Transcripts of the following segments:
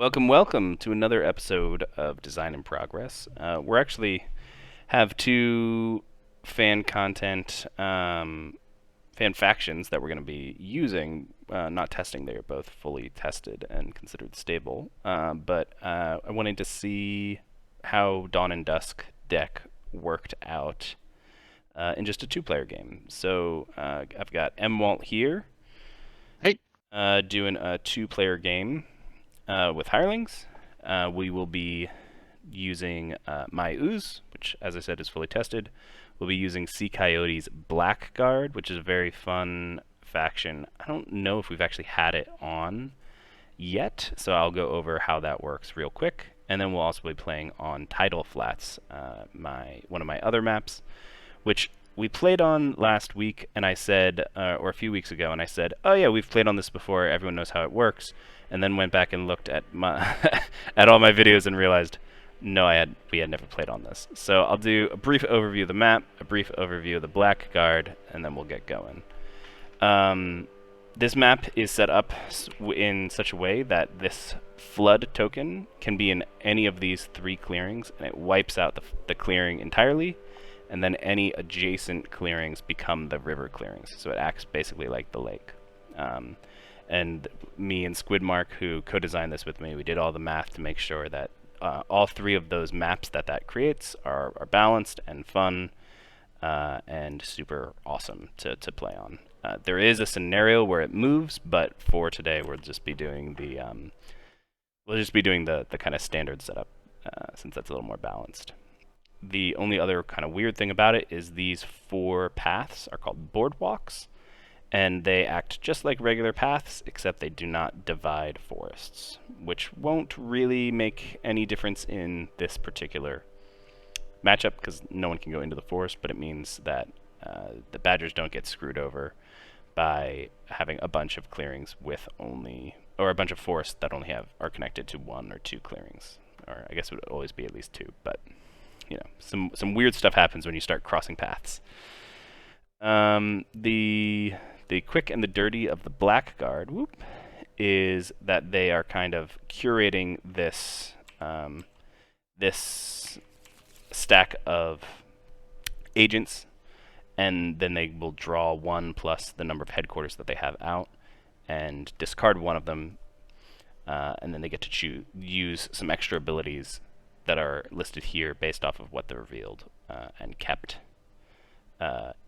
Welcome, welcome to another episode of Design in Progress. We're actually have two fan content, fan factions that we're going to be using, not testing. They are both fully tested and considered stable. But I wanted to see how Dawn and Dusk deck worked out in just a two-player game. So I've got MWalt here Hey, doing a two-player game with hirelings. We will be using my Ooze, which, as I said, is fully tested. We'll be using Sea Coyote's Blackguard, which is a very fun faction. I don't know if we've actually had it on yet, so I'll go over how that works real quick. And then we'll also be playing on Tidal Flats, one of my other maps, which we played on last week, and I said, or a few weeks ago, and I said, oh yeah, we've played on this before, everyone knows how it works, and then went back and looked at my at all my videos and realized, no, we had never played on this. So I'll do a brief overview of the map, a brief overview of the Blackguard, and then we'll get going. This map is set up in such a way that this flood token can be in any of these three clearings, and it wipes out the clearing entirely, and then any adjacent clearings become the river clearings. So it acts basically like the lake. And me and Squidmark, who co-designed this with me, we did all the math to make sure that all three of those maps that creates are balanced and fun and super awesome to play on. There is a scenario where it moves, but for today we'll just be doing the kind of standard setup since that's a little more balanced. The only other kind of weird thing about it is these four paths are called boardwalks, and they act just like regular paths, except they do not divide forests, which won't really make any difference in this particular matchup because no one can go into the forest, but it means that the Badgers don't get screwed over by having a bunch of clearings with only, or a bunch of forests that only are connected to one or two clearings, or I guess it would always be at least two, but you know, some weird stuff happens when you start crossing paths. The quick and the dirty of the Blackguard is that they are kind of curating this this stack of agents, and then they will draw one plus the number of headquarters that they have out, and discard one of them, and then they get to use some extra abilities that are listed here based off of what the revealed and kept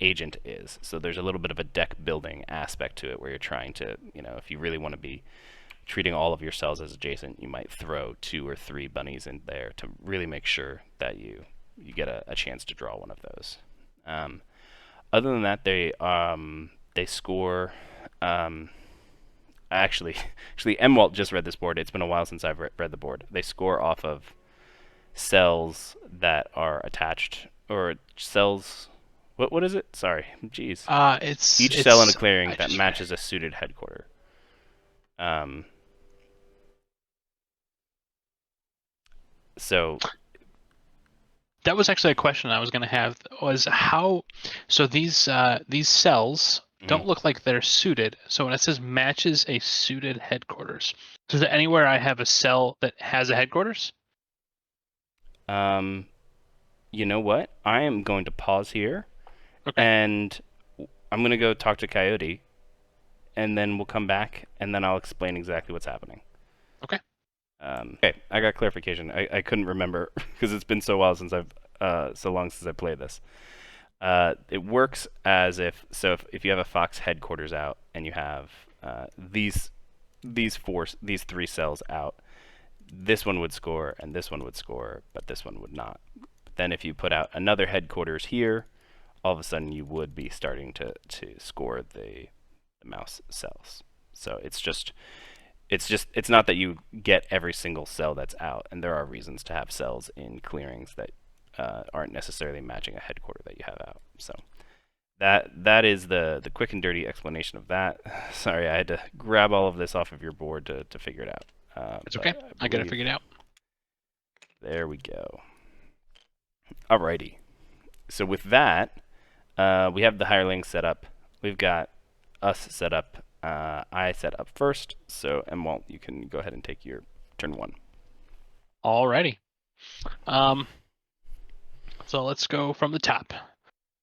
agent is. So there's a little bit of a deck building aspect to it where you're trying to, if you really want to be treating all of your cells as adjacent, you might throw 2 or 3 bunnies in there to really make sure that you get a chance to draw one of those. Other than that, they score. Actually, MWalt just read this board. It's been a while since I've read the board. They score off of cells that are attached, or cells. What is it? Sorry, jeez. Each cell in a clearing that matches a suited headquarter. So that was actually a question I was going to have. Was how? So these cells don't look like they're suited. So when it says matches a suited headquarters, so is there anywhere I have a cell that has a headquarters? You know what? I am going to pause here. Okay. And I'm going to go talk to Coyote, and then we'll come back, and then I'll explain exactly what's happening. Okay. Okay, I got clarification. I couldn't remember because it's been so long since I've played this. It works as if you have a Fox headquarters out and you have these 3 cells out, this one would score and this one would score, but this one would not. But then if you put out another headquarters here, all of a sudden you would be starting to score the mouse cells. So it's not that you get every single cell that's out, and there are reasons to have cells in clearings that aren't necessarily matching a headquarter that you have out. So that is the quick and dirty explanation of that. Sorry, I had to grab all of this off of your board to figure it out. It's okay. I got it figured out. There we go. Alrighty. So with that, we have the hireling set up. We've got us set up. I set up first. So MWalt, you can go ahead and take your turn 1. Alrighty. So let's go from the top.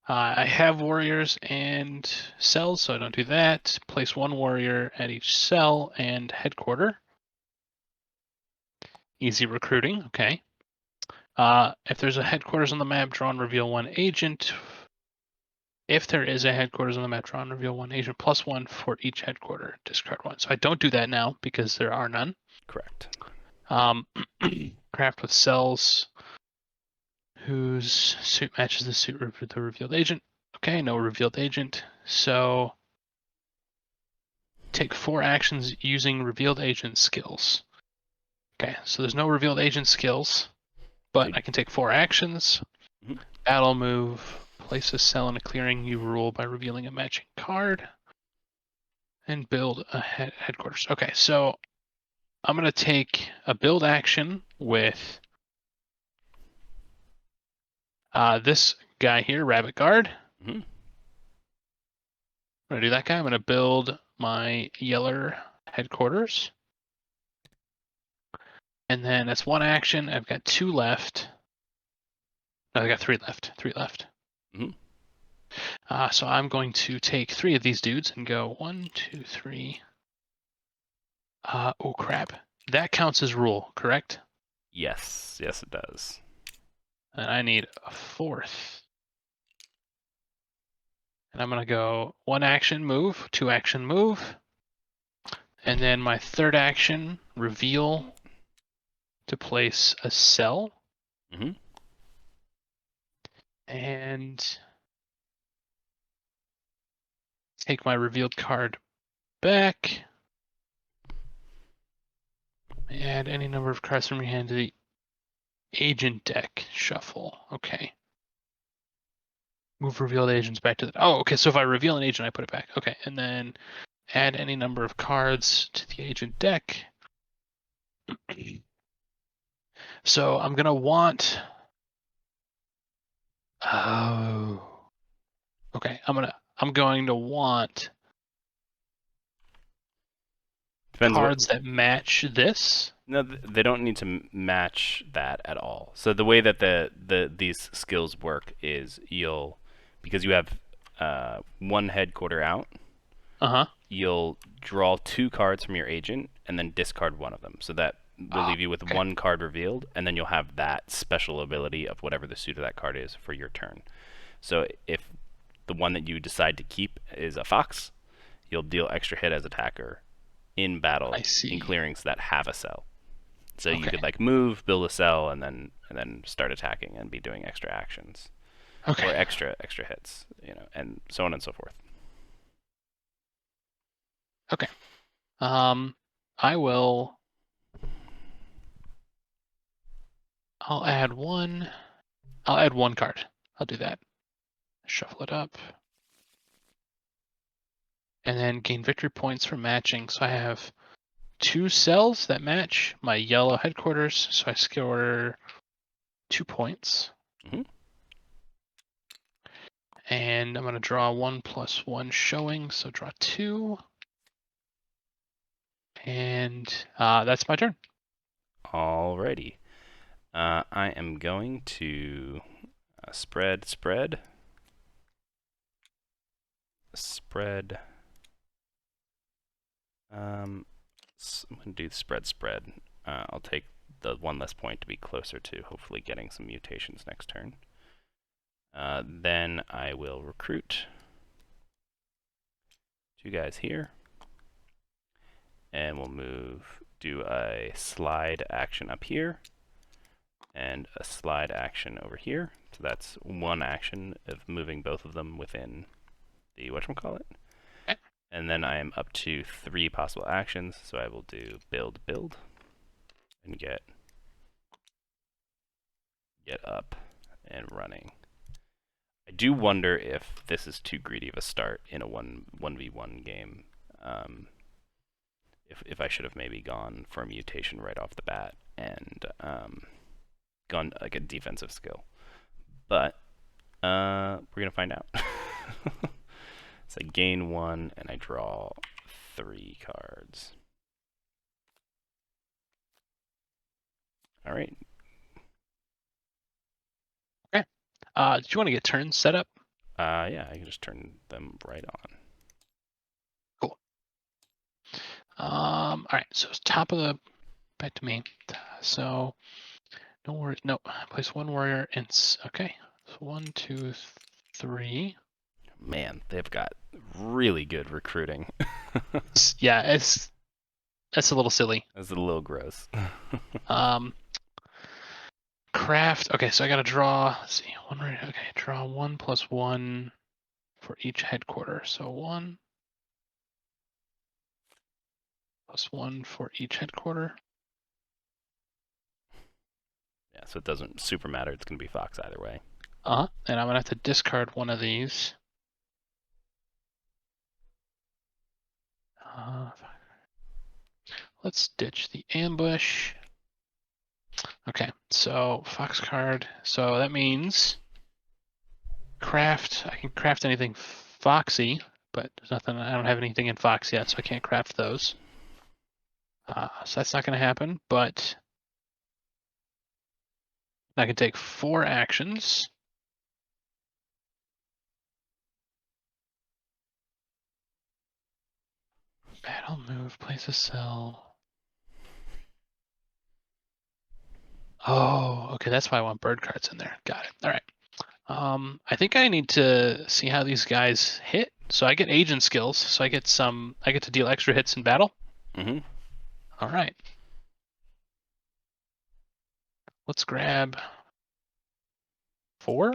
I have warriors and cells, so I don't do that. Place 1 warrior at each cell and headquarter. Easy recruiting, okay. If there's a headquarters on the map, draw and reveal 1 agent. If there is a headquarters on the map, draw and reveal 1 agent +1 for each headquarter. Discard 1. So I don't do that now because there are none. Correct. Craft with cells whose suit matches the suit of the revealed agent. Okay, no revealed agent. So take 4 actions using revealed agent skills. Okay, so there's no revealed agent skills, but I can take 4 actions. Mhm. Battle move, place a cell in a clearing you rule by revealing a matching card, and build a headquarters. Okay, so I'm going to take a build action with this guy here, Rabbit Guard. Mm-hmm. I'm going to do that guy. I'm going to build my Yeller headquarters. And then that's 1 action. I've got 2 left. No, I got 3 left. 3 left. Mm-hmm. So I'm going to take 3 of these dudes and go 1, 2, 3. Oh crap! That counts as rule, correct? Yes, yes, it does. And I need a 4th. And I'm gonna go 1 action move, 2 action move, and then my 3rd action reveal to place a cell. Mm-hmm. And take my revealed card back. Add any number of cards from your hand to the agent deck. Shuffle. Okay. Move revealed agents back to the. Oh, okay. So if I reveal an agent, I put it back. Okay. And then add any number of cards to the agent deck. So I'm going to want. Oh. Okay. I'm going to want Depends what. cards that match this. No, they don't need to match that at all. So the way that these skills work is because you have 1 headquarter out, Uh-huh. you'll draw 2 cards from your agent and then discard 1 of them. So that will leave you with okay. 1 card revealed, and then you'll have that special ability of whatever the suit of that card is for your turn. So if the one that you decide to keep is a fox, you'll deal extra hit as attacker in battle in clearings that have a cell. So you could like move, build a cell, and then start attacking and be doing extra actions, or extra hits, and so on and so forth. Okay. I will. I'll add 1. I'll add 1 card. I'll do that. Shuffle it up. And then gain victory points for matching. So I have 2 cells that match my yellow headquarters. So I score 2 points. Mm-hmm. And I'm going to draw 1 + 1 showing. So draw 2. And that's my turn. Alrighty. I am going to spread. I'm going to do spread. I'll take the 1 less point to be closer to hopefully getting some mutations next turn. Then I will recruit 2 guys here. And we'll do a slide action up here. And a slide action over here. So that's 1 action of moving both of them within the whatchamacallit. Okay. And then I am up to 3 possible actions, so I will do build, and get up and running. I do wonder if this is too greedy of a start in a 1v1 game. If I should have maybe gone for a mutation right off the bat and gone like a defensive skill. But we're going to find out. So I gain 1 and I draw 3 cards. All right. Okay. Did you want to get turns set up? Yeah, I can just turn them right on. Cool. All right. So it's top of the back to me. So no worries. No, place one warrior and okay. So 1, 2, 3. Man, they've got really good recruiting. Yeah, that's a little silly. That's a little gross. Um, craft. Okay, so I gotta draw. Let's see, one right. Okay, draw 1+1 for each headquarter. So 1+1 for each headquarter. Yeah, so it doesn't super matter. It's gonna be Fox either way. And I'm gonna have to discard one of these. Let's ditch the ambush. Okay, so Fox card. So that means craft. I can craft anything foxy, but there's nothing. I don't have anything in fox yet, so I can't craft those. So that's not going to happen. But I can take 4 actions. Battle move. Place a cell. Oh, okay. That's why I want bird cards in there. Got it. All right. I think I need to see how these guys hit. So I get agent skills. So I get some. I get to deal extra hits in battle. Mm-hmm. All right. Let's grab 4.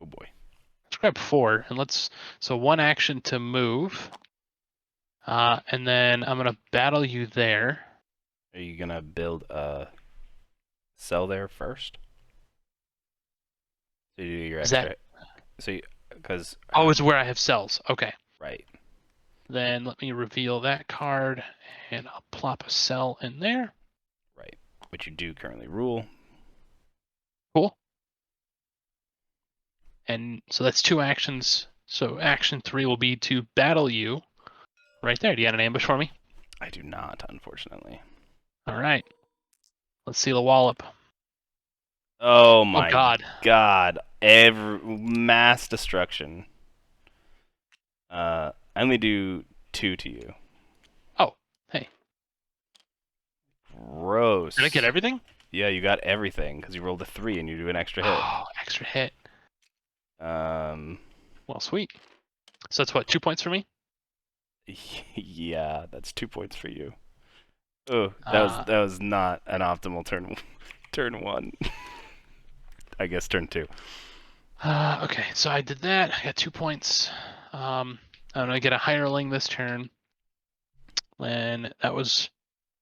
Oh boy. Let's grab 4 and so 1 action to move. And then I'm gonna battle you there. Are you gonna build a cell there first? So you do your Is that extra. So because it's where I have cells. Okay. right. Then let me reveal that card and I'll plop a cell in there. Right. Which you do currently rule. Cool. And so that's 2 actions. So action 3 will be to battle you right there. Do you got an ambush for me? I do not, unfortunately. All right. Let's seal a wallop. Oh Oh my God. god. Every mass destruction. I only do 2 to you. Oh, hey. Gross. Did I get everything? Yeah, you got everything because you rolled a 3 and you do an extra hit. Oh, extra hit. Um, Well, sweet. So that's what, 2 points for me? yeah, that's 2 points for you. Oh, Uh, that was not an optimal turn 1. I guess turn 2. okay, so I did that. I got 2 points. I'm gonna get a hireling this turn. And that was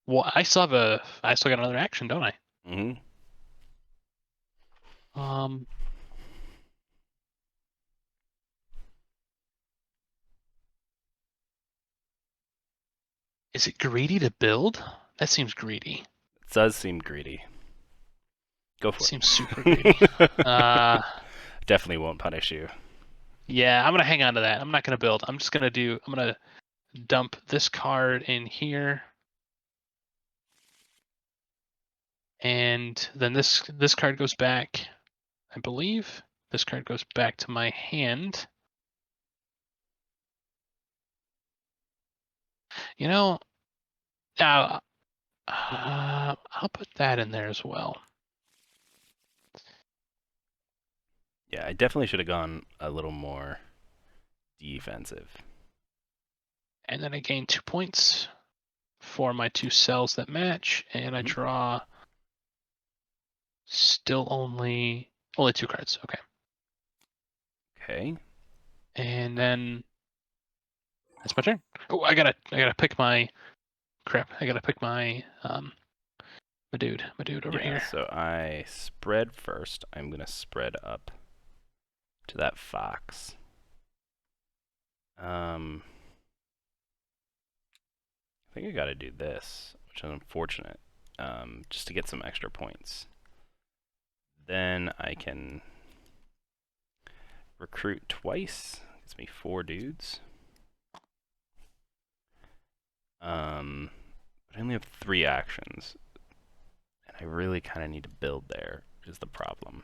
well. I still got another action, don't I? Mhm. Um, is it greedy to build? That seems greedy. It does seem greedy. Go for Seems super greedy. it. Definitely won't punish you. Yeah, I'm gonna hang on to that. I'm not gonna build. I'm gonna dump this card in here. And then this card goes back, I believe. This card goes back to my hand. You know, I'll put that in there as well. Yeah, I definitely should have gone a little more defensive. And then I gain 2 points for my 2 cells that match, and I Mhm. draw still only 2 cards. Okay. Okay. And then that's my turn. Oh, I gotta pick my crap. I gotta pick my my dude over Yeah, here. so I spread first. I'm going to spread up to that fox. I think I got to do this, which is unfortunate, just to get some extra points. Then I can recruit twice. Gives me 4 dudes. But I only have 3 actions. And I really kind of need to build there, is the problem.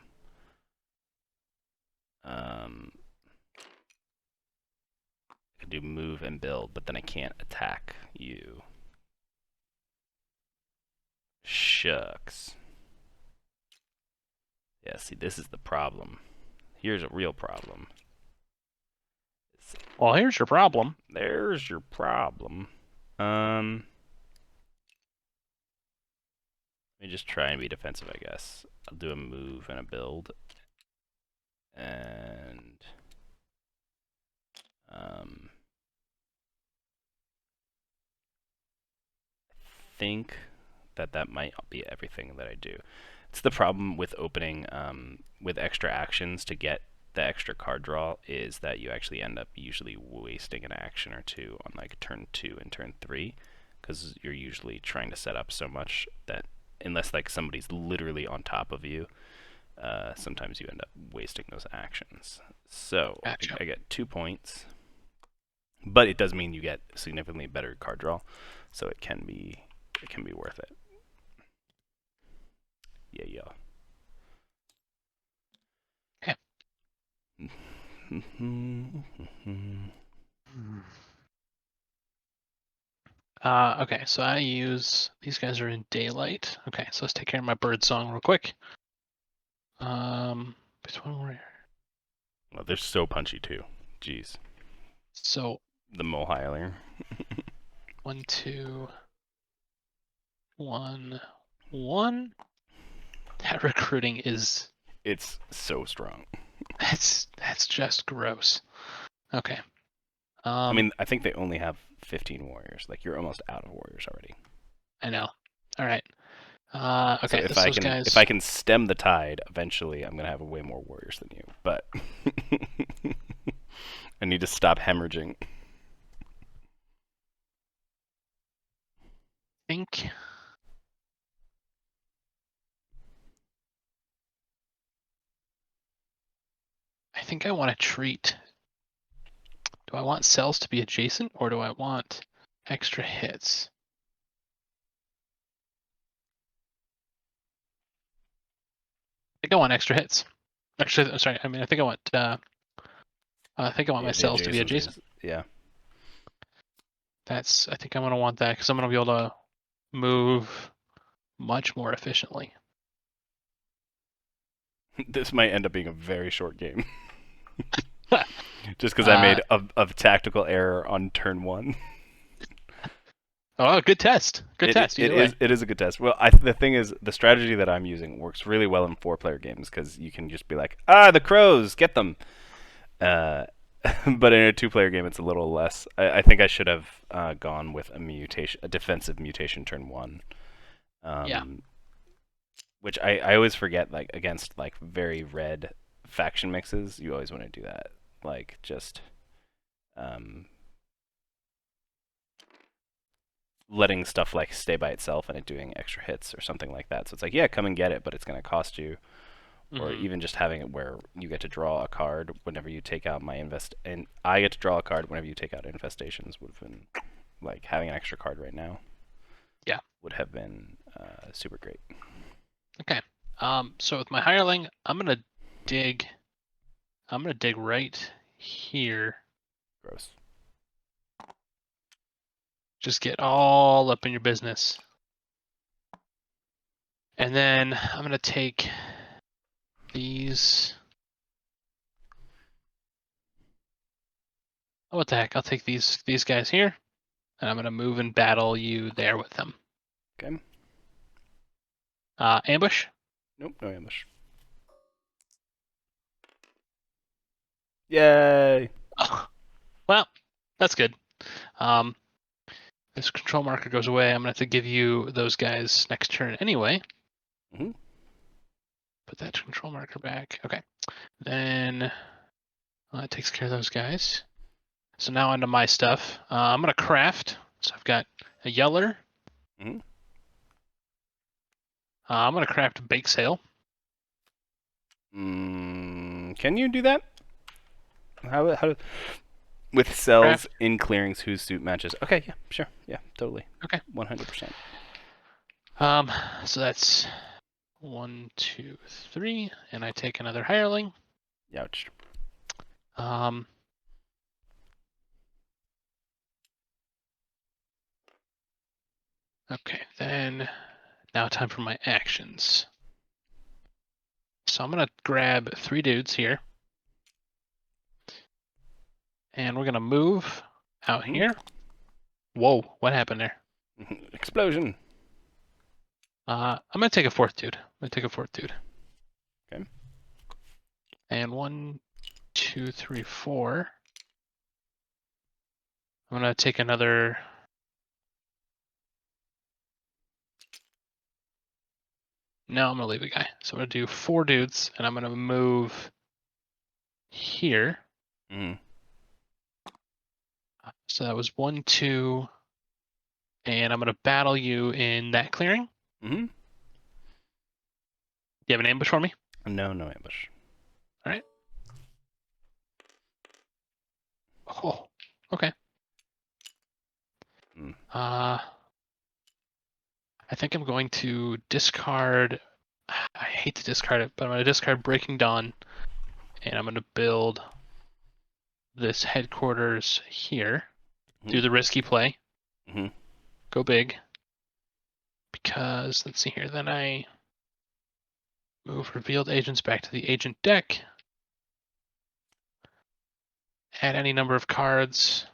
I can do move and build, but then I can't attack you. Shucks. Yeah, see, this is the problem. Here's a real problem. Well, here's your problem. There's your problem. Let me just try and be defensive, I guess. I'll do a move and a build. And I think that might be everything that I do. It's the problem with opening with extra actions to get the extra card draw is that you actually end up usually wasting an action or two on like turn 2 and turn 3 because you're usually trying to set up so much that unless like somebody's literally on top of you, sometimes you end up wasting those actions. So Gotcha. I get 2 points, but it does mean you get significantly better card draw, so it can be worth it. Yeah. Okay. Okay, so I use these guys are in daylight. Okay, so let's take care of my bird song real quick. Between warrior. Well, they're so punchy too. Jeez. So The mole hiler. 1, 2, 1, 1. That recruiting is It's so strong. that's just gross. Okay. I mean, I think they only have 15 warriors. Like you're almost out of warriors already. I know. All right. So Okay, if those guys. if I can stem the tide, eventually I'm gonna have way more warriors than you. But I need to stop hemorrhaging. Think. I think I want to treat. Do I want cells to be adjacent or do I want extra hits? I think I want extra hits. Actually, sorry. I mean, I think I want. I think I want Yeah, my the cells to be adjacent. adjacencies. Yeah. I think I'm gonna want that because I'm gonna be able to move much more efficiently. This might end up being a very short game. Just because I made a tactical error on turn 1. Oh, good test. Good test. Either way. It is a good test. Well, the thing is, the strategy that I'm using works really well in 4-player games because you can just be like, the crows, get them. But in a 2-player game, it's a little less. I think I should have gone with a defensive mutation turn 1. Yeah. Which I always forget, like against like very red faction mixes, you always want to do that. Like just letting stuff like stay by itself and it doing extra hits or something like that. So it's like, yeah, come and get it, but it's going to cost you. Or even just having it where you get to draw a card whenever you take out and I get to draw a card whenever you take out infestations would have been like having an extra card right now. Yeah. Would have been super great. Okay. So with my hireling, I'm gonna dig right here. Gross. Just get all up in your business. And then I'm gonna take these. Oh, what the heck? I'll take these guys here, and I'm gonna move and battle you there with them. Okay. Ambush. Nope, no ambush. Yay! Oh, well, that's good. This control marker goes away. I'm gonna have to give you those guys next turn anyway. Mm-hmm. Put that control marker back. Okay. Then that takes care of those guys. So now onto my stuff. I'm gonna craft. So I've got a yeller. Mm-hmm. I'm gonna craft a bake sale. Can you do that? How with cells in clearings whose suit matches? Okay, yeah, sure, yeah, totally. Okay. 100%. So that's 1, 2, 3, and I take another hireling. Ouch. Okay, then now time for my actions. So I'm gonna grab 3 dudes here, and we're gonna move out here. Whoa, what happened there? Explosion. I'm gonna take a 4th dude. Okay. And 1, 2, 3, 4. I'm gonna take another. No, I'm gonna leave a guy. So I'm gonna do 4 dudes, and I'm gonna move here. So that was 1, 2, and I'm gonna battle you in that clearing. You have an ambush for me? No, no ambush. All right. Oh, okay. I think I'm going to discard. I hate to discard it, but I'm going to discard Breaking Dawn, and I'm going to build this headquarters here. Do the risky play. Go big. Because, let's see here, then I move revealed agents back to the agent deck. Add any number of cards.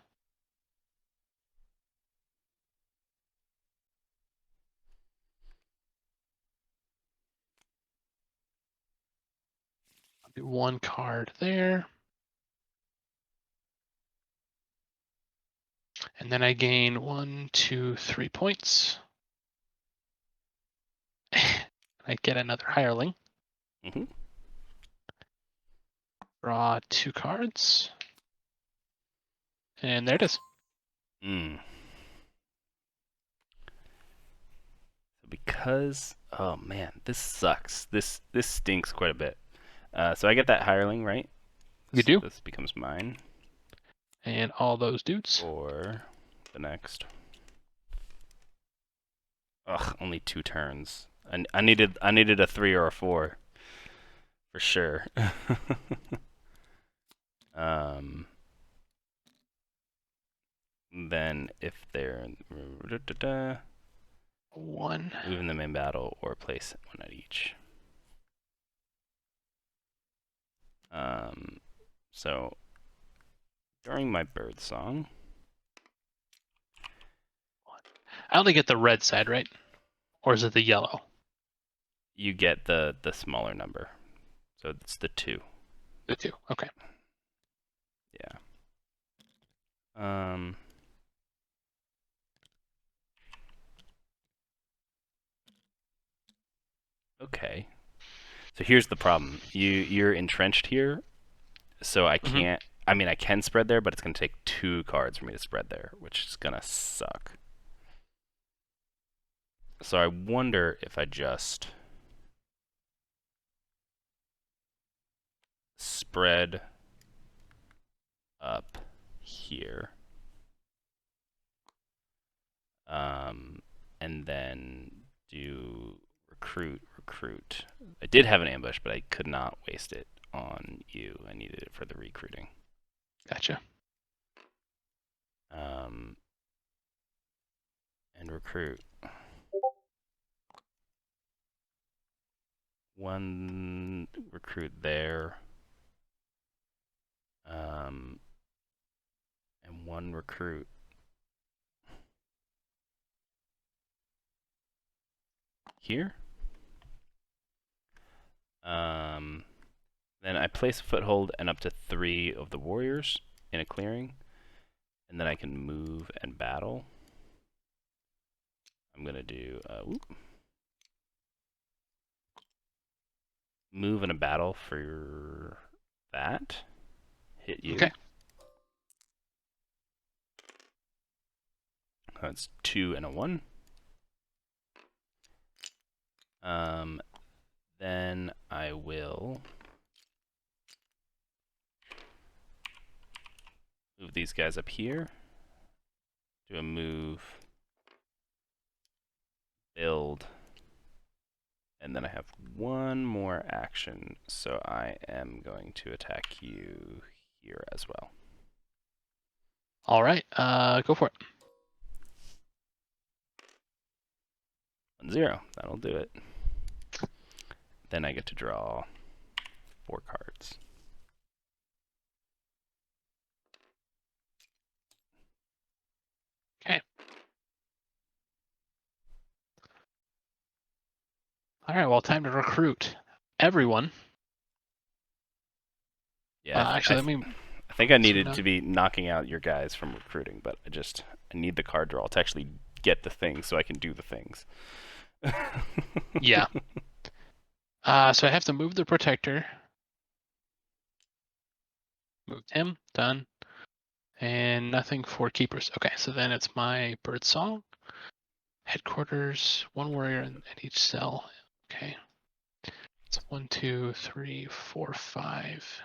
I'll do 1 card there. And then I gain 1, 2, 3 points. I get another hireling. Draw 2 cards. And there it is. Because, oh man, this sucks. This stinks quite a bit. So I get that hireling, right? You do. This becomes mine. And all those dudes. For the next. Ugh, only 2 turns. I needed a 3 or a 4. For sure. Then if they're 1. Move in the main battle or place 1 at each. So during my bird song, I only get the red side, right? Or is it the yellow? you get the smaller number. So it's the 2. The 2. Okay. Yeah. Okay. So here's the problem. You're entrenched here, so I can't. I mean, I can spread there, but it's gonna take 2 cards for me to spread there, which is gonna suck. So I wonder if I just spread up here, and then do recruit. I did have an ambush, but I could not waste it on you. I needed it for the recruiting. Gotcha. And recruit. 1 recruit there. And 1 recruit here. Then I place a foothold and up to 3 of the warriors in a clearing. And then I can move and battle. I'm going to do move and a battle for that. Hit you. Okay. That's 2 and a 1. Then I will move these guys up here. Do a move, build, And then I have one more action, so I am going to attack you here as well. All right, go for it. 1-0. That'll do it. Then I get to draw 4 cards. Okay. All right, well, time to recruit everyone. Yeah, Actually, let me. I think I So needed no. to be knocking out your guys from recruiting, but I need the card draw to actually get the things so I can do the things. Yeah. So I have to move the protector. Moved him. Done. And nothing for keepers. Okay, so then it's my bird song. Headquarters, 1 warrior at each cell. Okay. It's 1, 2, 3, 4, 5.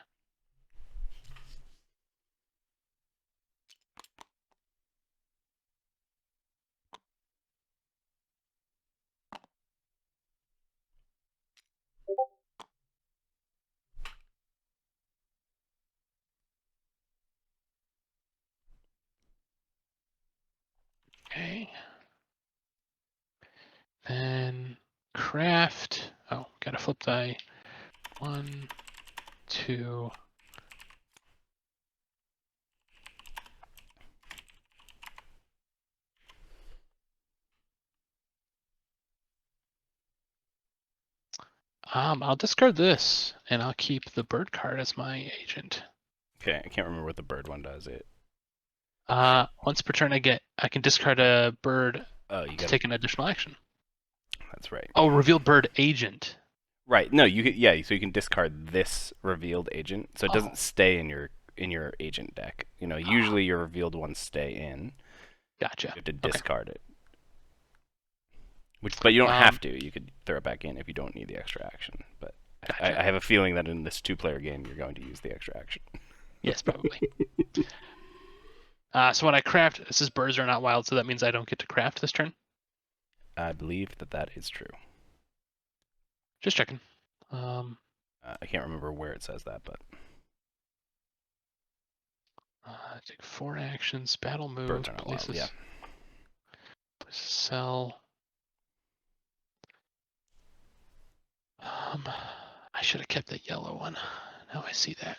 Okay. Then craft. Oh, gotta flip die. 1, 2. I'll discard this, and I'll keep the bird card as my agent. Okay, I can't remember what the bird one does. Once per turn, I can discard a bird Oh, you to got it. take an additional action. That's right. Oh, reveal bird agent. Right. No, so you can discard this revealed agent, so it Oh, doesn't stay in your agent deck. Usually your revealed ones stay in. gotcha. You have to Okay. discard it. But you don't have Um, to. You could throw it back in if you don't need the extra action. But gotcha. I have a feeling that in this 2-player game, you're going to use the extra action. Yes, probably. So when I craft, this is birds are not wild, so that means I don't get to craft this turn. I believe that is true. Just checking. I can't remember where it says that, but Take 4 actions. Battle move. birds are not wild. Places. Yeah. Places sell. I should have kept that yellow one. Now I see that.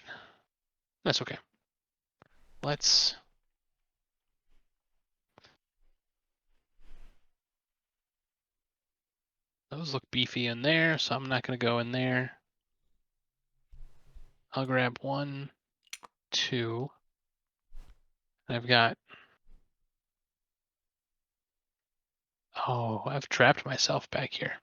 That's okay. Let's. Those look beefy in there, so I'm not going to go in there. I'll grab 1, 2. And I've got. Oh, I've trapped myself back here.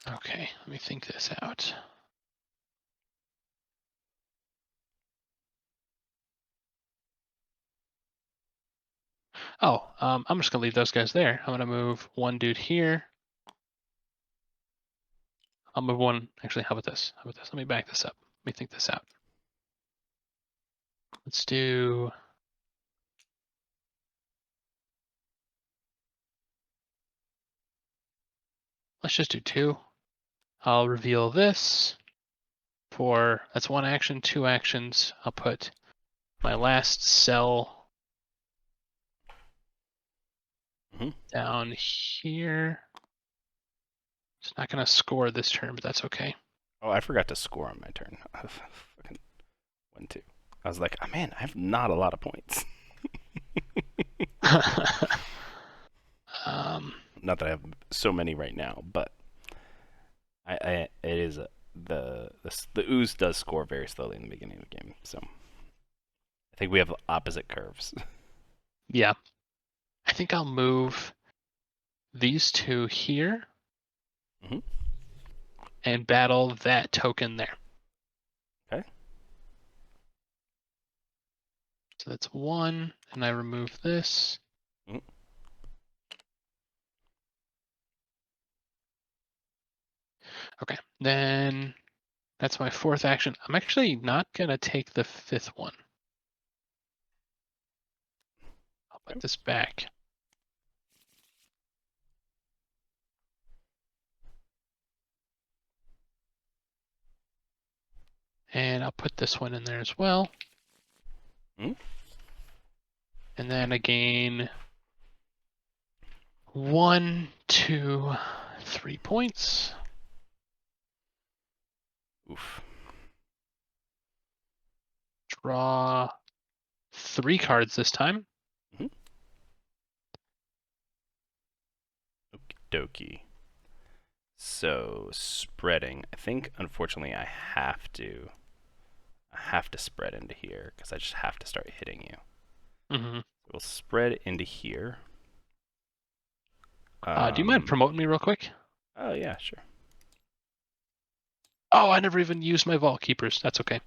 Okay, let me think this out. Oh, I'm just gonna leave those guys there. I'm gonna move 1 dude here. I'll move 1. Actually, how about this? How about this? Let me back this up. Let me think this out. Let's do. Let's just do 2. I'll reveal this for that's 1 action, 2 actions. I'll put my last cell down here. It's not gonna score this turn, but that's okay. Oh, I forgot to score on my turn. Fucking 1-2. I was like, oh, man, I have not a lot of points. Not that I have so many right now, but it is the ooze does score very slowly in the beginning of the game, so I think we have opposite curves. Yeah, I think I'll move these 2 here Mhm. and battle that token there. Okay. So that's 1, and I remove this. Mhm. Okay, then that's my fourth action. I'm actually not gonna take the fifth one. I'll put this back. And I'll put this one in there as well. Hmm? And then again, 1, 2, 3 points. Oof. Draw 3 cards this time. Mhm. Okie dokie. So spreading. I think unfortunately I have to spread into here because I just have to start hitting you. Mm-hmm. We'll spread into here. Do you mind promoting me real quick? Oh yeah, sure. Oh, I never even used my Vault Keepers. That's okay.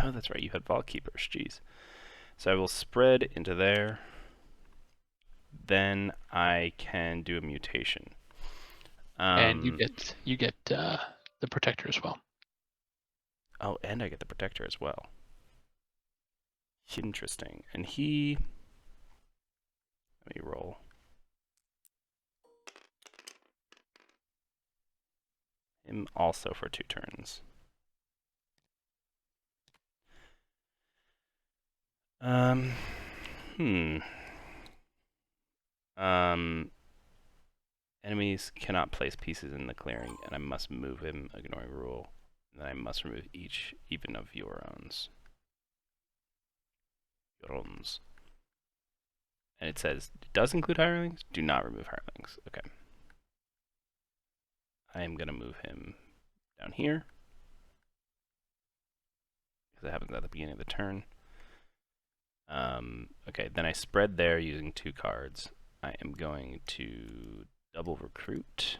Oh, that's right. You had Vault Keepers. Jeez. So I will spread into there. Then I can do a mutation. And you get the Protector as well. Oh, and I get the Protector as well. Interesting. And he... Let me roll. Him also for 2 turns. Hmm. Enemies cannot place pieces in the clearing, and I must move him, ignoring rule. And then I must remove each, even of your owns. Your owns. And it says, it does include hirelings? Do not remove hirelings. Okay. I am going to move him down here. Because it happens at the beginning of the turn. Okay, then I spread there using 2 cards. I am going to double recruit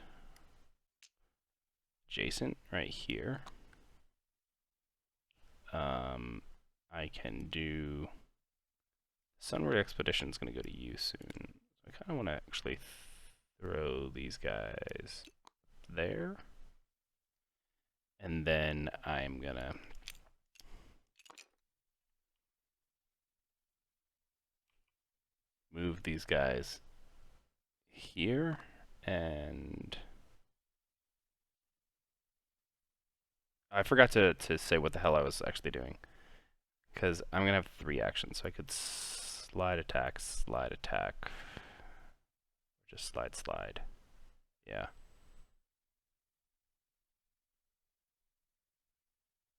adjacent right here. I can do Sunward Expedition is going to go to you soon. I kind of want to actually throw these guys there. And then I'm going to move these guys here. And I forgot to say what the hell I was actually doing. Because I'm going to have 3 actions. So I could slide, attack, just slide. Yeah.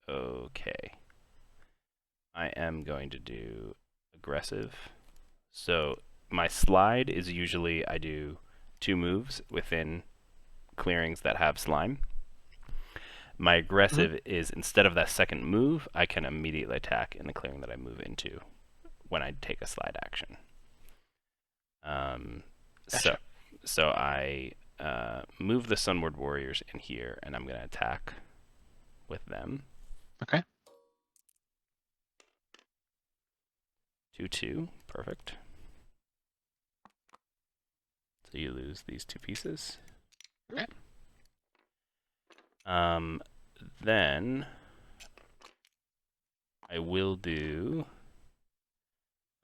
Okay. I am going to do aggressive. So my slide is usually I do 2 moves within clearings that have slime. My aggressive is instead of that second move, I can immediately attack in the clearing that I move into when I take a slide action. Gotcha. So I move the Sunward Warriors in here, and I'm going to attack with them. Okay. 2/2, perfect. So you lose these 2 pieces. Okay. Then I will do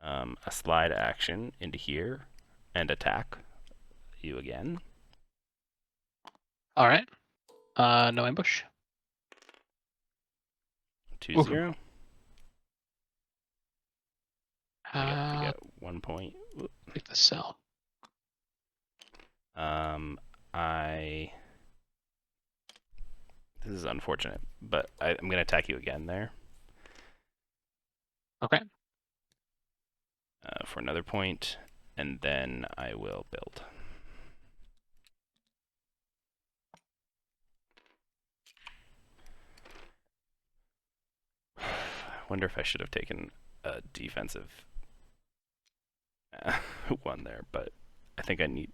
a slide action into here and attack you again. All right. No ambush. 2/0. I Uh, get 1 point. take the cell. This is unfortunate, but I'm going to attack you again there. Okay. For another point, and then I will build. I wonder if I should have taken a defensive one there, but I think I need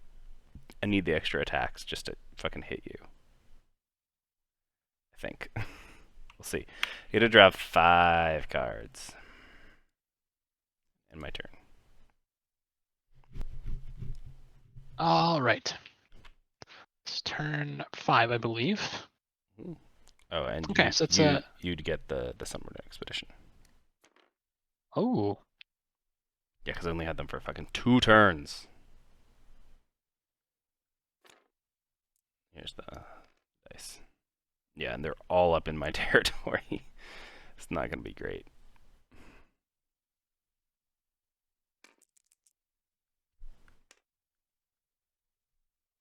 the extra attacks just to fucking hit you. I think. We'll see. Get to draw 5 cards. In my turn. All right. Let's turn 5, I believe. Oh, and Okay, so it's you'd get the summer expedition. Oh. Yeah, because I only had them for fucking 2 turns. Here's the dice. Yeah, and they're all up in my territory. It's not gonna be great.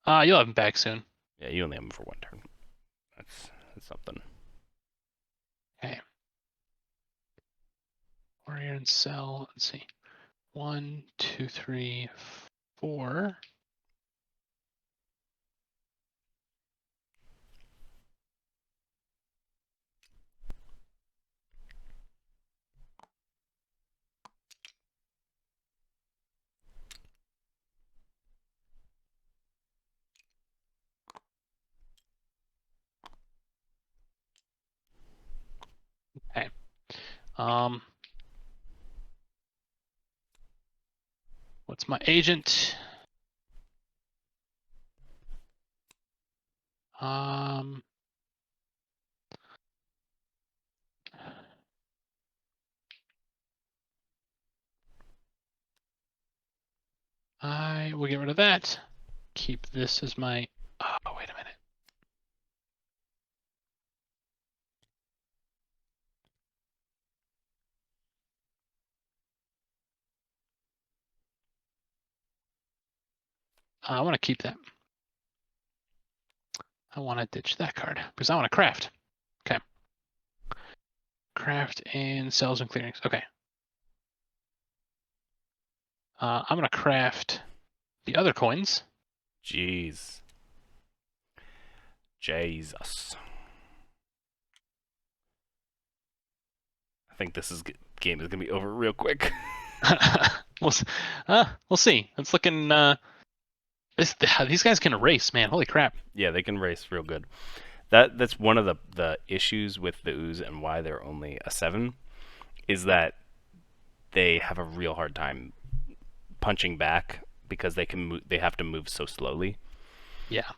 You'll have him back soon. Yeah, you only have them for 1 turn. That's something. Okay. Warrior and cell. Let's see. 1, 2, 3, 4. Okay. What's my agent? I will get rid of that. Keep this as my. Oh, wait a minute. I want to keep that. I want to ditch that card because I want to craft. Okay. Craft and cells and clearings. Okay. I'm going to craft the other coins. Jeez. Jesus. I think this game is gonna be over real quick. we'll see. It's looking. These guys can race, man. Holy crap. Yeah, they can race real good. That's one of the issues with the Ooze and why they're only a 7 is that they have a real hard time punching back because they have to move so slowly. Yeah.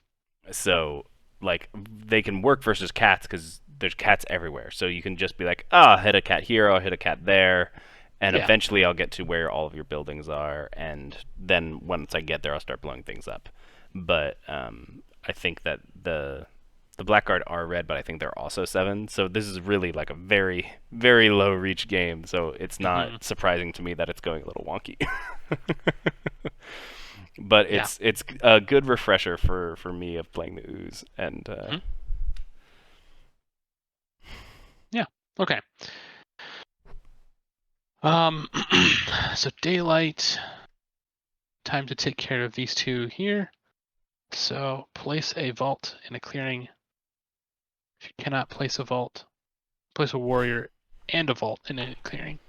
So like they can work versus cats because there's cats everywhere. So you can just be like, I'll hit a cat here, I'll hit a cat there, and Yeah. eventually I'll get to where all of your buildings are, and then once I get there, I'll start blowing things up. But I think that the Blackguard are red, but I think they're also 7. So this is really like a very, very low reach game. So it's not surprising to me that it's going a little wonky. But it's a good refresher for me of playing the Ooze and Yeah. Okay. So daylight. Time to take care of these two here. So place a vault in a clearing. If you cannot place a vault, place a warrior and a vault in a clearing.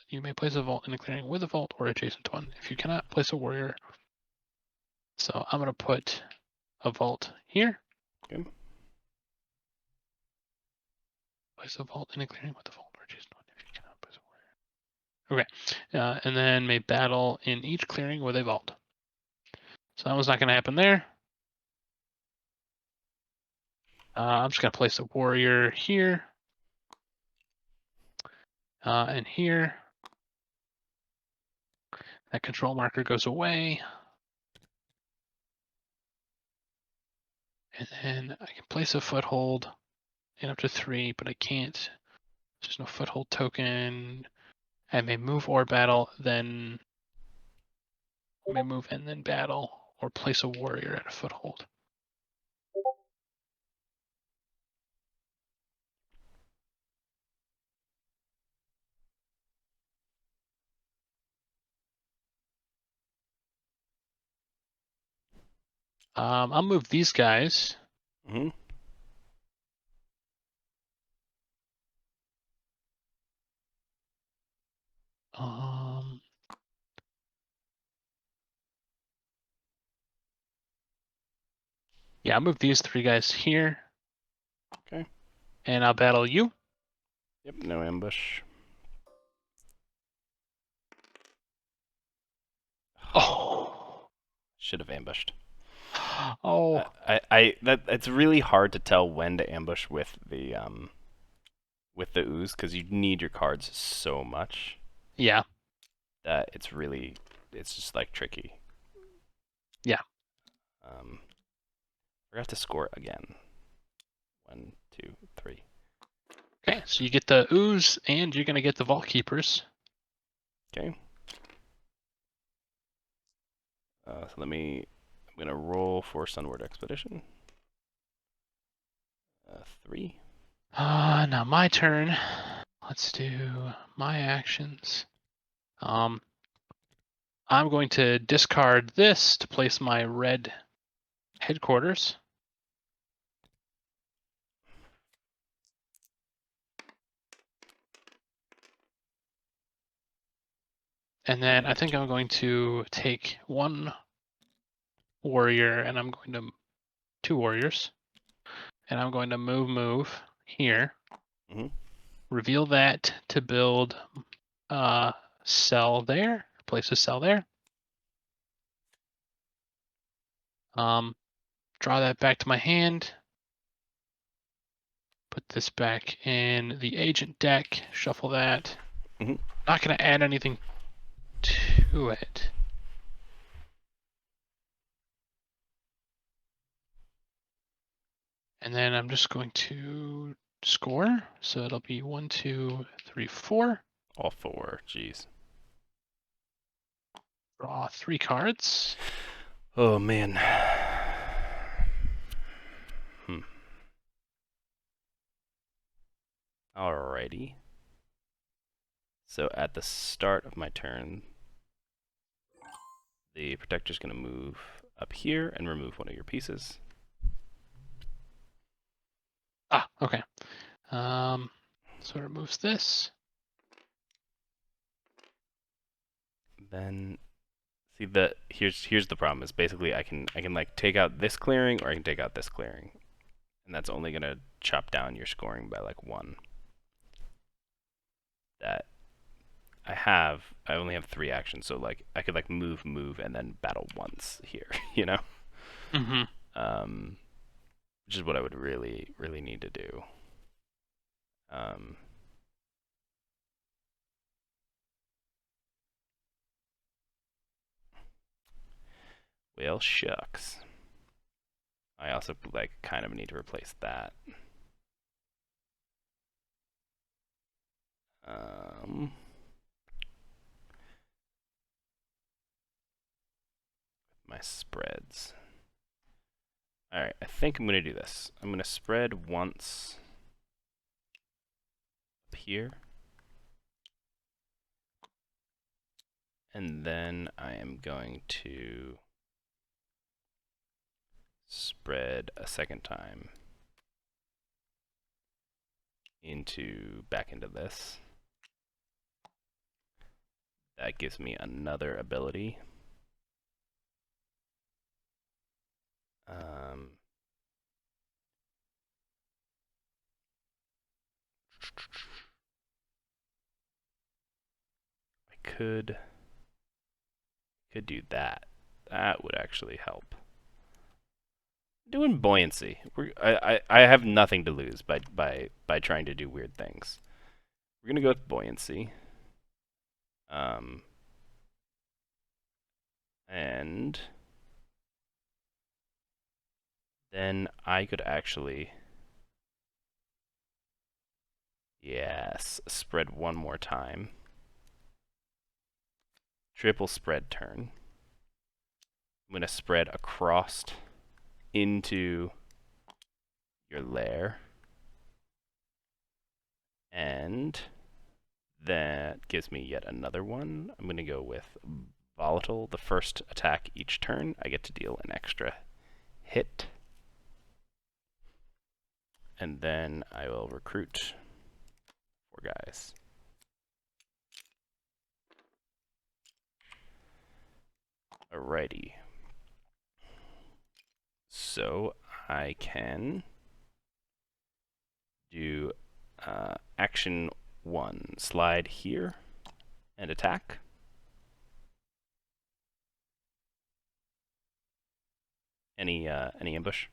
You may place a vault in a clearing with a vault or adjacent one. If you cannot place a warrior, so I'm going to put a vault here. Okay. Place a vault in a clearing with a vault or adjacent one. If you cannot place a warrior. Okay, and then may battle in each clearing with a vault. So that was not going to happen there. I'm just going to place a warrior here and here. That control marker goes away. And then I can place a foothold in up to 3, but I can't. There's no foothold token. I may move or battle, then I may move and then battle, or place a warrior at a foothold. I'll move these guys. Mm-hmm. Yeah, I'll move these 3 guys here. Okay. And I'll battle you. Yep, no ambush. Oh. Should have ambushed. Oh, That it's really hard to tell when to ambush with the ooze because you need your cards so much yeah, that it's just like tricky. yeah. Forgot to score again. 1, 2, 3. Okay, so you get the ooze, and you're gonna get the vault keepers. Okay. So I'm gonna roll for Sunward Expedition. 3. Now my turn. Let's do my actions. I'm going to discard this to place my red headquarters. And then I think I'm going to take one warrior, and I'm going to 2 warriors, and I'm going to move here. Mm-hmm. Reveal that to build cell there. Place a cell there. Draw that back to my hand. Put this back in the agent deck. Shuffle that. Mm-hmm. Not going to add anything to it. And then I'm just going to score. So it'll be 1, 2, 3, 4. All 4. Jeez. Draw 3 cards. Oh man. Alrighty. So at the start of my turn, the protector's going to move up here and remove one of your pieces. Ah, okay. So it removes this. Then see here's the problem is basically I can like take out this clearing or I can take out this clearing. And that's only going to chop down your scoring by like 1. That I only have 3 actions, so like I could like move, and then battle once here, you know? Mm-hmm. Which is what I would really need to do. Well, shucks. I also like kind of need to replace that. My spreads. Alright, I think I'm going to do this. I'm going to spread once up here. And then I am going to spread a second time back into this. That gives me another ability. I could do that. That would actually help. Doing buoyancy. I have nothing to lose by trying to do weird things. We're gonna go with buoyancy. And then I could actually, yes, spread one more time. Triple spread turn. I'm gonna spread across into your lair. And that gives me yet another one. I'm going to go with Volatile. The first attack each turn, I get to deal an extra hit. And then I will recruit 4 guys. Alrighty. So I can do action 1, slide here and attack. Any ambush?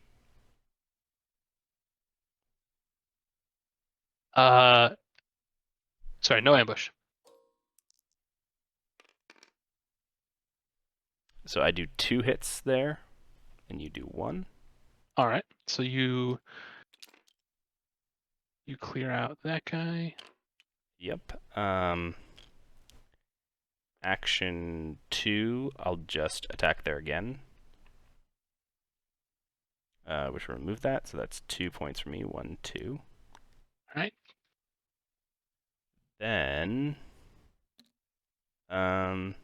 Sorry, no ambush. So I do 2 hits there, and you do 1. All right. So you clear out that guy. Yep. Action 2, I'll just attack there again. Which will remove that, so that's 2 points for me. 1, 2. All right. Then, um,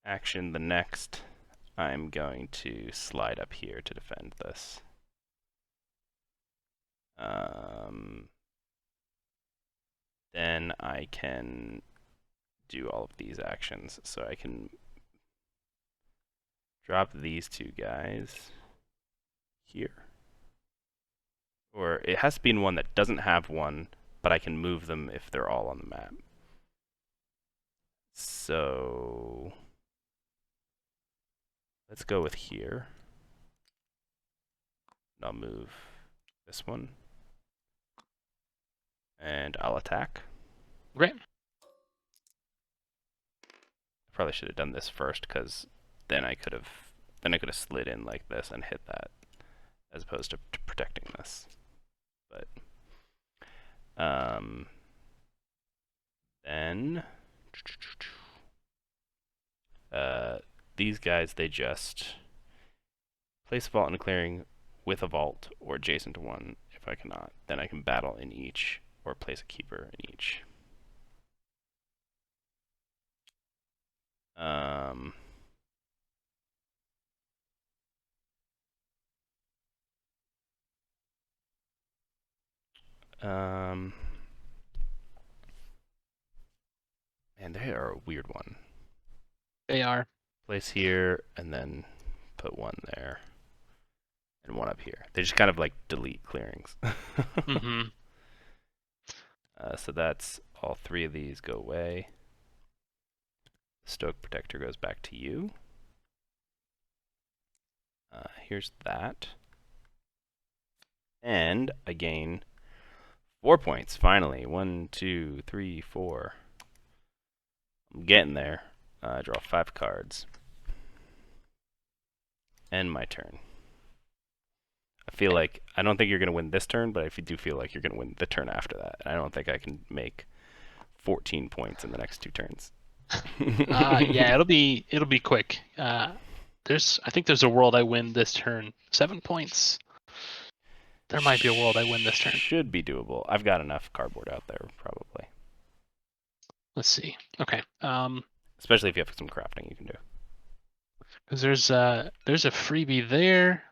action the next, I'm going to slide up here to defend this. Then I can do all of these actions. So I can drop these 2 guys here. Or it has to be in one that doesn't have one, but I can move them if they're all on the map. So let's go with here. I'll move this one. And I'll attack. Great. Probably should have done this first, because then I could have slid in like this and hit that, as opposed to protecting this. But then these guys, they just place a vault in a clearing with a vault or adjacent to one. If I cannot, then I can battle in each or place a keeper in each. Man, they are a weird one. They are. Place here and then put one there and one up here. They just kind of like delete clearings. Mm-hmm. So that's all 3 of these go away. Stoke Protector goes back to you. Here's that. And I gain 4 points, finally. 1, 2, 3, 4. I'm getting there. I draw 5 cards. End my turn. I don't think you're going to win this turn, but if you do feel like you're going to win the turn after that, I don't think I can make 14 points in the next 2 turns. Yeah, it'll be quick. I think there's a world I win this turn. 7 points. There might be a world I win this turn. Should be doable. I've got enough cardboard out there, probably. Let's see. Okay. Especially if you have some crafting you can do. Because there's a freebie there.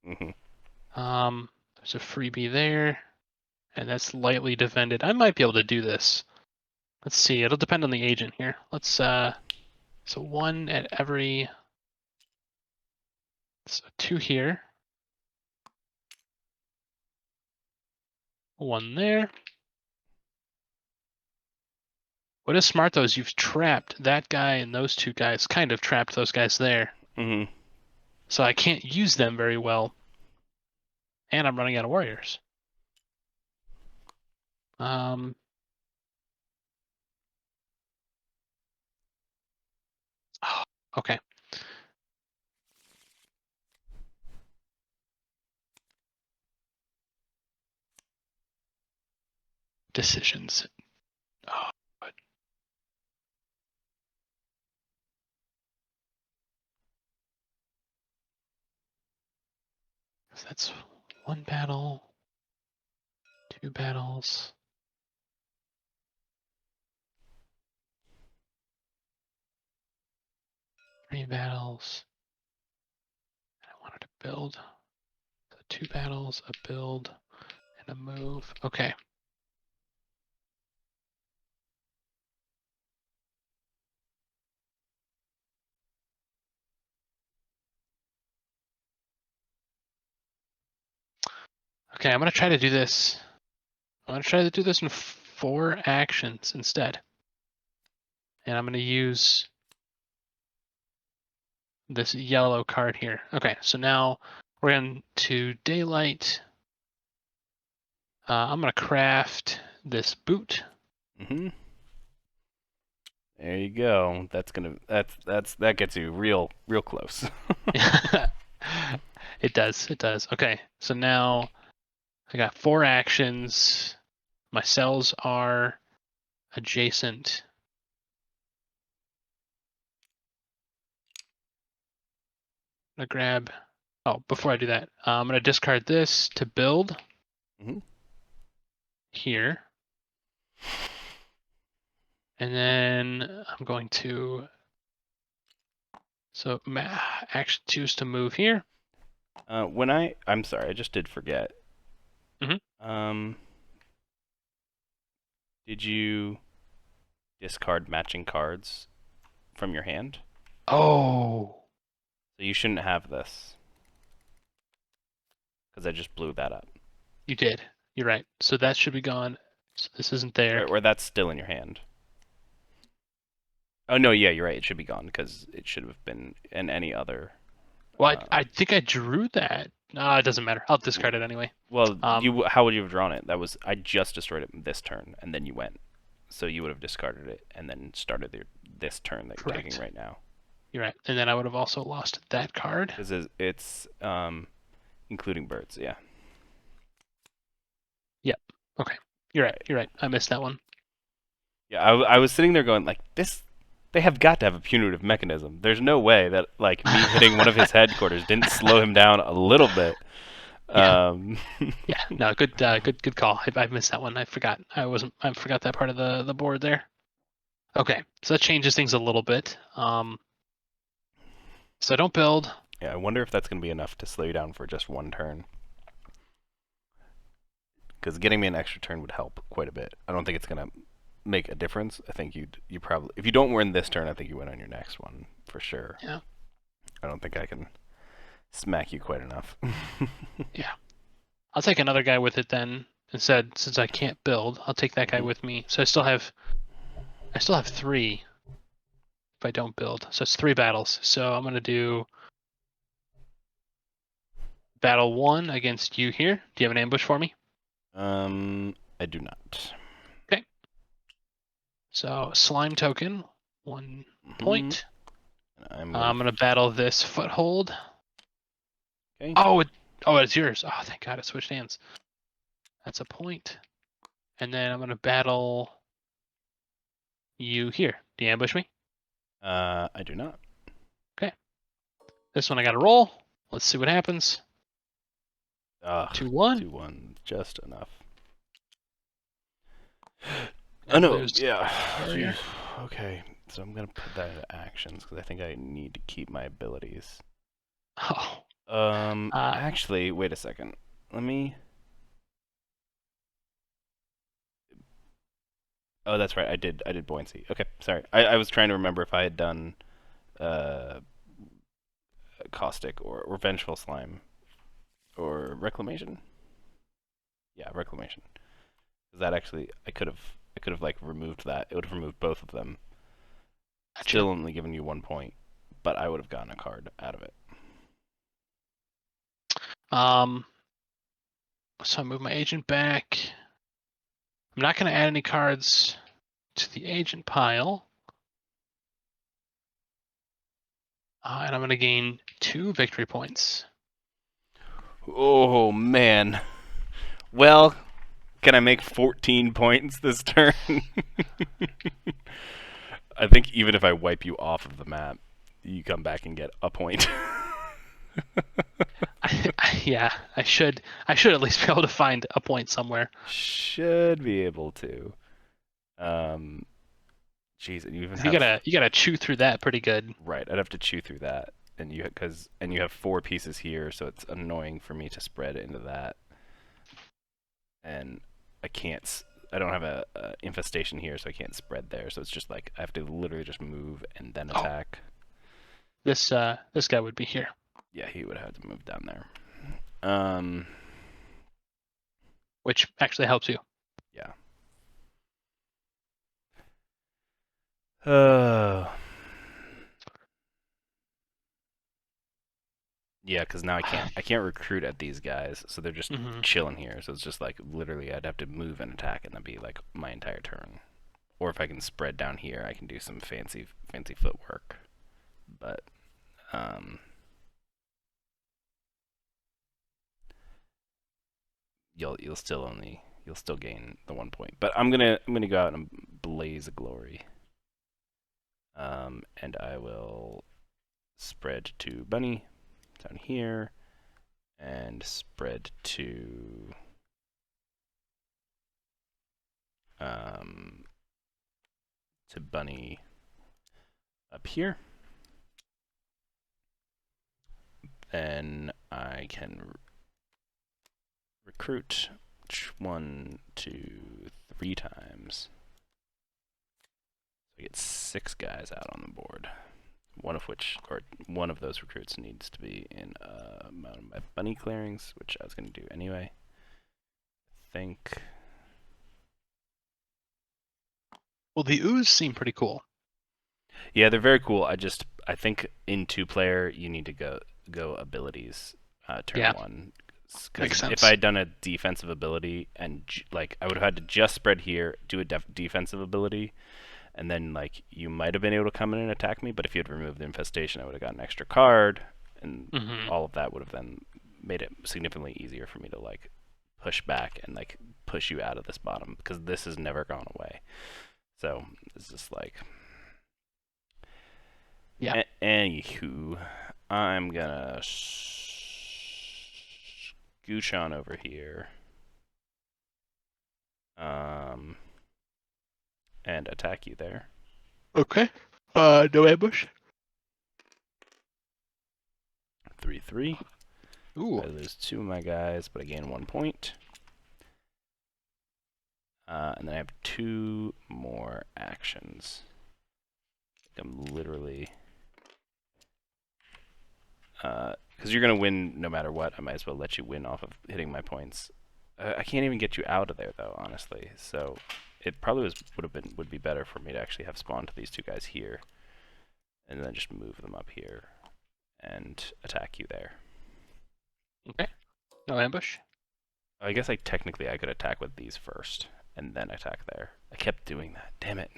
Mm-hmm. There's a freebie there, and that's lightly defended. I might be able to do this. Let's see. It'll depend on the agent here. Let's so 1 at every. So 2 here. 1 there. What is smart though is you've trapped that guy and those 2 guys. Kind of trapped those guys there. Mm-hmm. So I can't use them very well. And I'm running out of warriors. Oh, okay. Decisions. Oh, good. So that's 1 battle, 2 battles. 3 battles. I wanted to build. So 2 battles, a build, and a move. Okay. Okay, I'm gonna try to do this. I'm gonna try to do this in 4 actions instead. And I'm going to use this yellow card here. Okay, so now we're going to daylight. I'm going to craft this boot. Mm-hmm. There you go. That gets you real close. It does. Okay, so now I got 4 actions. My cells are adjacent. I'm gonna grab. Oh, before I do that, I'm gonna discard this to build Mm-hmm. here, and then I'm going to action choose to move here. I'm sorry, I just did forget. Mhm. Did you discard matching cards from your hand? Oh, So you shouldn't have this because I just blew that up. you did. You're right. So that should be gone. So this isn't there. Or that's still in your hand. Oh no, yeah, you're right. It should be gone because it should have been in any other. Well, I think I drew that. No, it doesn't matter. I'll discard it anyway. Well, Um, how would you have drawn it? I just destroyed it this turn, and then you went. So you would have discarded it and then started this turn that you're taking Correct. right now. You're right. And then I would have also lost that card. Because it's including birds, yeah. Yep. Okay. You're right. You're right. I missed that one. Yeah, I was sitting there going like this. They have got to have a punitive mechanism. There's no way that like me hitting one of his headquarters didn't slow him down a little bit. Yeah. Um, Yeah. No. Good call. I missed that one. I forgot. I forgot that part of the board there. Okay. So that changes things a little bit. So I don't build. yeah, I wonder if that's gonna be enough to slow you down for just one turn. Because getting me an extra turn would help quite a bit. I don't think it's gonna make a difference. I think you probably if you don't win this turn, I think you win on your next one for sure. Yeah. I don't think I can smack you quite enough. Yeah. I'll take another guy with it then instead. Since I can't build, I'll take that guy Mhm. with me. So I still have 3 if I don't build. So it's 3 battles. So I'm gonna do battle 1 against you here. Do you have an ambush for me? I do not. Okay. So slime token, 1 point. I'm gonna battle this foothold. Okay. Oh, it's yours. Oh, thank God, it switched hands. That's a point. And then I'm gonna battle you here. Do you ambush me? I do not. Okay. This one I gotta roll. Let's see what happens. 2-1. 2-1, just enough. And Oh no, lose yeah. barrier. Okay, so I'm gonna put that into actions because I think I need to keep my abilities. Oh. Actually, wait a second. Let me. Oh, that's right. I did buoyancy. Okay, sorry. I was trying to remember if I had done uh caustic or vengeful slime or reclamation. Yeah, reclamation. Because that actually I could have like removed that. It would have removed both of them. Gotcha. Still only given you 1 point, but I would have gotten a card out of it. So I move my agent back. I'm not gonna add any cards to the agent pile. And I'm gonna gain 2 victory points. Oh man. Well, can I make 14 points this turn? I think even if I wipe you off of the map, you come back and get a point. Yeah, I should at least be able to find a point somewhere. Should be able to. Jeez, and you even You have gotta chew through that pretty good. right. I'd have to chew through that, and you have 4 pieces here, so it's annoying for me to spread into that. And I can't. I don't have a infestation here, so I can't spread there. So it's just like I have to literally just move and then attack. This guy would be here. Yeah, he would have to move down there. Which actually helps you. Yeah. Uh, yeah, because now I can't recruit at these guys, so they're just Hmm. chilling here. So it's just like literally I'd have to move and attack, and that'd be like my entire turn. Or if I can spread down here, I can do some fancy footwork. But um, you'll still gain the 1 point. But I'm gonna go out and blaze a glory. And I will spread to bunny down here, and spread um to bunny up here. Then I can recruit 1, 2, 3 times. So I get 6 guys out on the board. One of those recruits needs to be in amount of my bunny clearings, which I was going to do anyway. I think. Well, the ooze seem pretty cool. Yeah, they're very cool. I think in 2-player you need to go abilities turn Yeah, 1. Because makes if I sense. had done a defensive ability and like I would have had to just spread here, do a defensive ability, and then like you might have been able to come in and attack me. But if you had removed the infestation, I would have got an extra card, and Hmm. all of that would have then made it significantly easier for me to like push back and like push you out of this bottom because this has never gone away. So it's just like Yeah. anywho, I'm gonna scooch on over here, um, and attack you there. Okay. No ambush. 3-3. Ooh. I lose 2 of my guys, but I gain 1 point. And then I have 2 more actions. I'm literally, because you're gonna win no matter what. I might as well let you win off of hitting my points. I can't even get you out of there though, honestly. So it probably would be better for me to actually have spawn to these 2 guys here, and then just move them up here and attack you there. Okay. No ambush. I guess technically I could attack with these first and then attack there. I kept doing that. Damn it.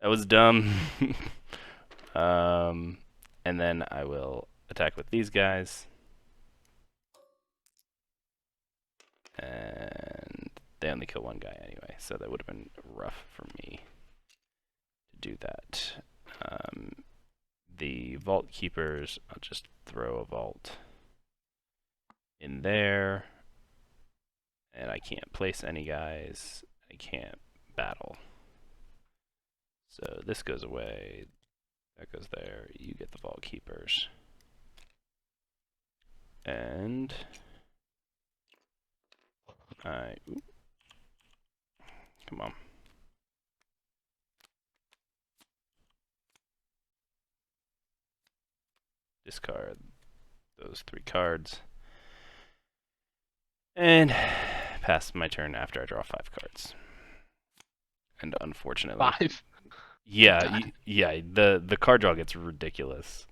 That was dumb. um, and then I will attack with these guys. And they only kill 1 guy anyway, so that would have been rough for me to do that. The vault keepers, I'll just throw a vault in there. And I can't place any guys. I can't battle. So this goes away. That goes there. You get the vault keepers. And come on. Discard those 3 cards. And pass my turn after I draw 5 cards. And unfortunately, 5. Good yeah, God. yeah, the card draw gets ridiculous.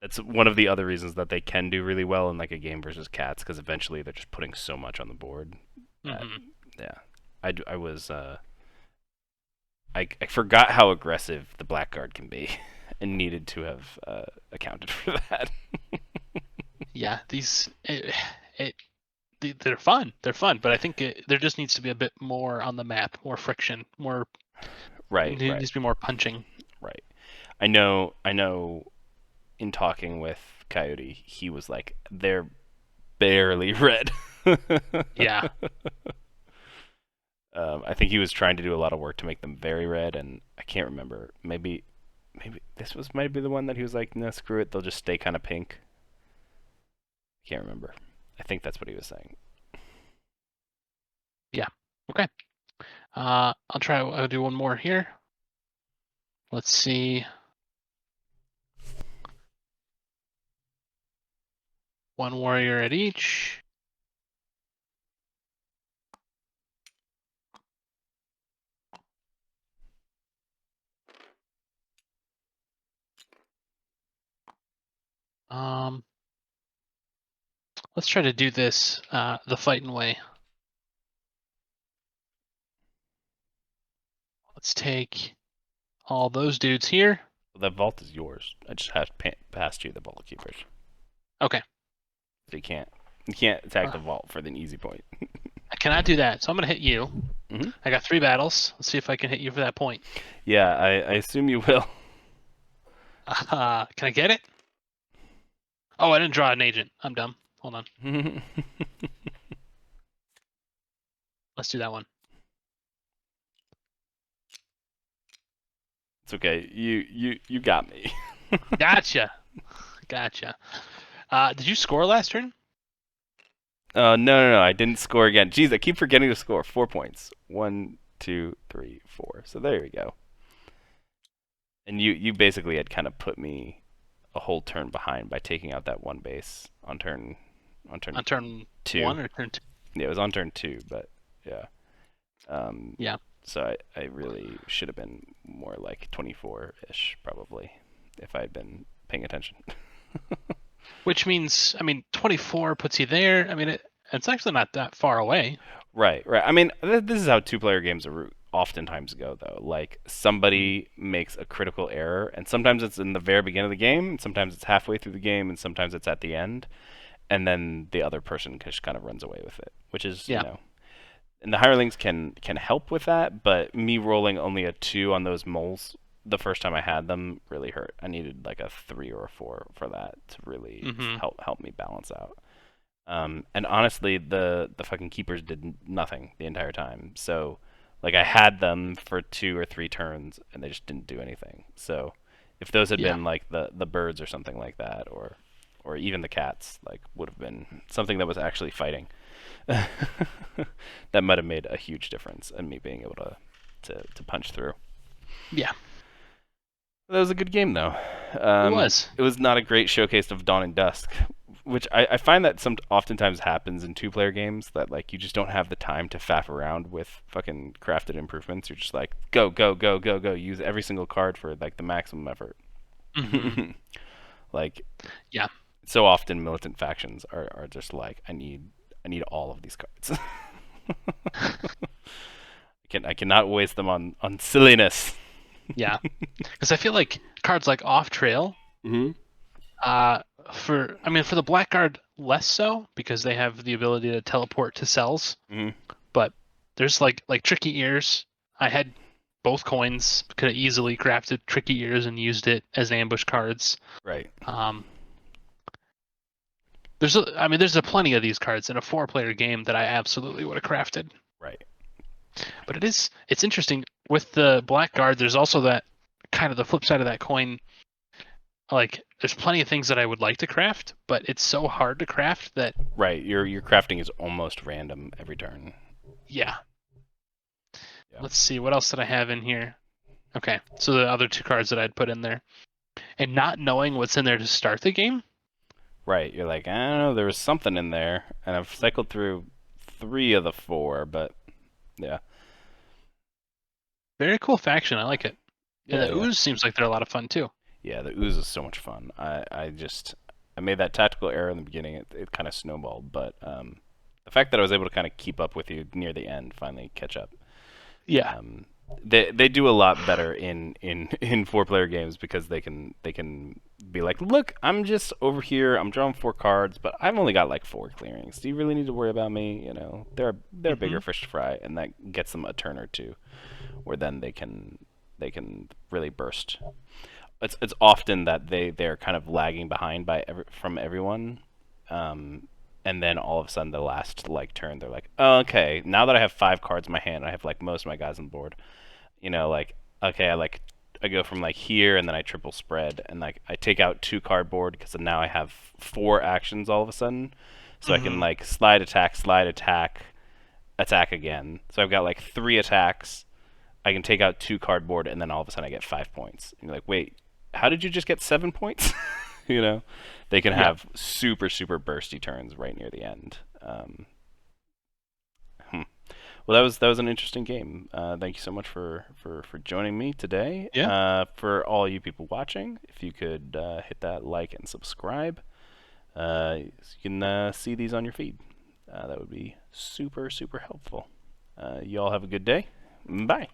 That's one of the other reasons that they can do really well in like a game versus cats, because eventually they're just putting so much on the board. That, Hmm. yeah, I was I forgot how aggressive the blackguard can be, and needed to have accounted for that. Yeah. They're fun. They're fun, but I think there just needs to be a bit more on the map, more friction, more. Right, There right, needs to be more punching. right. I know. In talking with Coyote, he was like, "They're barely red." Yeah. I think he was trying to do a lot of work to make them very red, and I can't remember. Maybe this might be the one that he was like, "No, screw it. They'll just stay kind of pink." I can't remember. I think that's what he was saying. Yeah. Okay. I'll try. I'll do one more here. Let's see. One warrior at each. Um, let's try to do this the fighting way. Let's take all those dudes here. The vault is yours. I just have passed you the vault keepers. Okay. So you can't attack Uh, the vault for the easy point. I cannot do that, so I'm gonna hit you. Hmm. I got 3 battles. Let's see if I can hit you for that point. Yeah, I assume you will. Can I get it? Oh, I didn't draw an agent. I'm dumb. Hold on. Let's do that one. It's okay. You got me. Gotcha. Gotcha. Did you score last turn? No. I didn't score again. Jeez, I keep forgetting to score. 4 points. 1, 2, 3, 4. So there we go. And you basically had kind of put me a whole turn behind by taking out that one base on turn On turn two. 1 or turn 2? Yeah, it was on turn 2, but yeah. Yeah. So I really should have been more like 24-ish probably if I had been paying attention. Which means, 24 puts you there. It's actually not that far away. Right. I mean, this is how two-player games are oftentimes go, though. Like, somebody makes a critical error, and sometimes it's in the very beginning of the game, and sometimes it's halfway through the game, and sometimes it's at the end, and then the other person just kind of runs away with it, which is, Yeah. and the hirelings can help with that, but me rolling only a 2 on those moles the first time I had them really hurt. I needed like a 3 or a 4 for that to really Hmm. help me balance out. And honestly, the fucking keepers did nothing the entire time. So, like, I had them for 2 or 3 turns, and they just didn't do anything. So, if those had Yeah. been like the birds or something like that, or even the cats, like, would have been something that was actually fighting, that might have made a huge difference in me being able to punch through. Yeah. That was a good game, though. It was. It was not a great showcase of Dawn and Dusk, which I find that oftentimes happens in two-player games that like you just don't have the time to faff around with fucking crafted improvements. You're just like go go go go go, use every single card for like the maximum effort. Hmm. Like Yeah. so often militant factions are just like I need all of these cards. I cannot waste them on silliness. Yeah. Because I feel like cards like Off Trail, Mm-hmm. for the Blackguard less so because they have the ability to teleport to cells. Mm-hmm. But there's like Tricky Ears. I had both coins, could have easily crafted Tricky Ears and used it as ambush cards. Right. Um, there's a plenty of these cards in a 4-player game that I absolutely would have crafted. Right. But it's interesting with the Blackguard. There's also that kind of the flip side of that coin. Like there's plenty of things that I would like to craft, but it's so hard to craft that Right. Your crafting is almost random every turn. yeah. Yeah. Let's see what else did I have in here. Okay, so the other 2 cards that I'd put in there, and not knowing what's in there to start the game. Right. You're like, I don't know, there was something in there, and I've cycled through 3 of the 4, but yeah. Very cool faction. I like it. And Yeah, the yeah. Ooze seems like they're a lot of fun too. Yeah, the ooze is so much fun. I made that tactical error in the beginning. It kind of snowballed, but the fact that I was able to kind of keep up with you near the end, finally catch up. Yeah. They do a lot better in 4-player games because they can be like, look, I'm just over here. I'm drawing 4 cards, but I've only got like 4 clearings. Do you really need to worry about me? They're bigger fish to fry, and that gets them a turn or 2, where then they can really burst. It's often that they're kind of lagging behind from everyone, and then all of a sudden the last like turn they're like, oh, okay, now that I have 5 cards in my hand, I have like most of my guys on board. Like okay, I go from like here and then I triple spread and like I take out 2 cardboard because now I have 4 actions all of a sudden, so I can Hmm. like slide attack, attack again. So I've got like 3 attacks. I can take out 2 cardboard and then all of a sudden I get 5 points. And you're like, wait, how did you just get 7 points? you know, they can Yeah. have super bursty turns right near the end. Hmm. Well, that was an interesting game. Thank you so much for joining me today. Yeah. For all you people watching, if you could hit that like and subscribe, you can see these on your feed. That would be super helpful. You all have a good day. Bye.